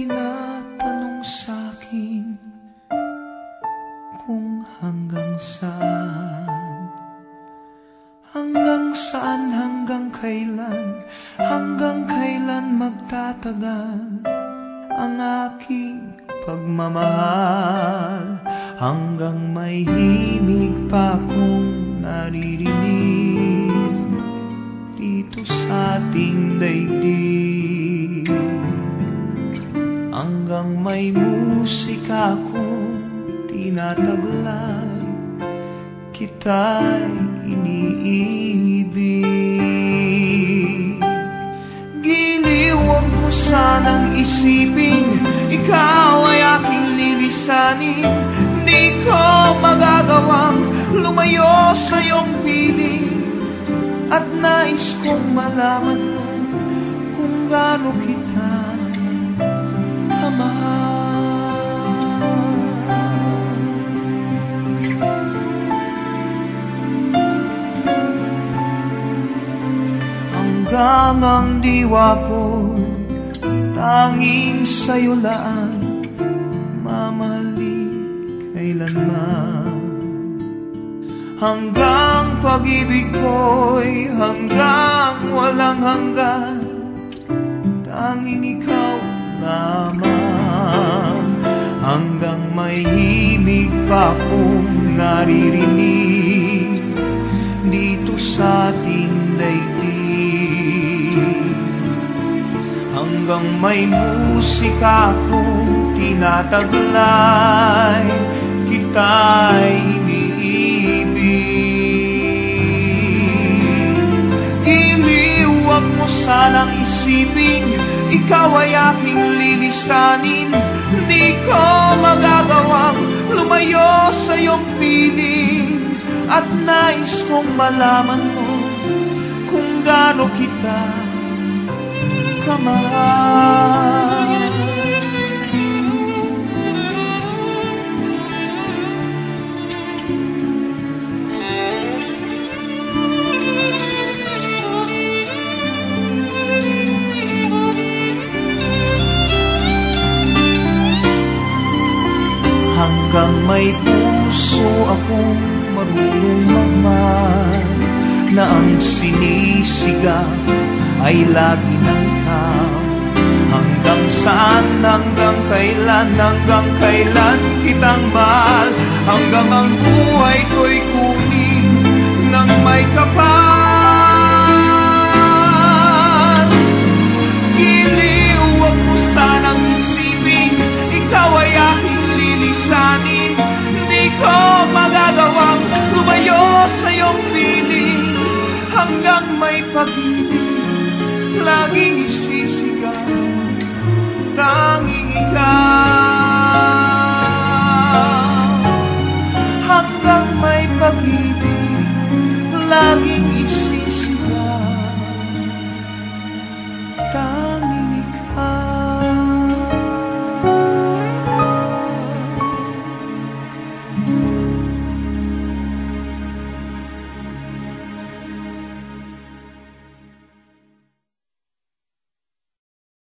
tinatanong sa'kin kung hanggang saan, hanggang kailan magtatagal ang aking pagmamahal, hanggang may himig pa akong naririnig dito sa ating daigdig, hanggang may musika akong tinataglay, kita'y iniibig. Giliw, huwag mo sanang isipin ikaw ay aking lilisanin. Di ko magagawang lumayo sa iyong piling, at nais kong malaman mo kung gaano kita kamahal. Hanggang ang diwa ko tanging sa'yo laan, mamahalin kailanman. Hanggang pag-ibig ko'y hanggang walang hanggan, tanging ikaw lamang. Hanggang may himig pa akong naririnig dito sa ating daigdig, hanggang may musika akong tinataglay, kita'y iniibig. Giliw, huwag mo sanang isipin ikaw ay aking lilisanin. Di ko magagawang lumayo sa iyong piling, at nais kong malaman mo kung gaano kita kamahal. Hanggang may puso akong marunong magmahal, na ang sinisigaw ay lagi ng ikaw. Hanggang saan, hanggang kailan kitang mahal, hanggang ang buhay ko'y kunin ng may kapal.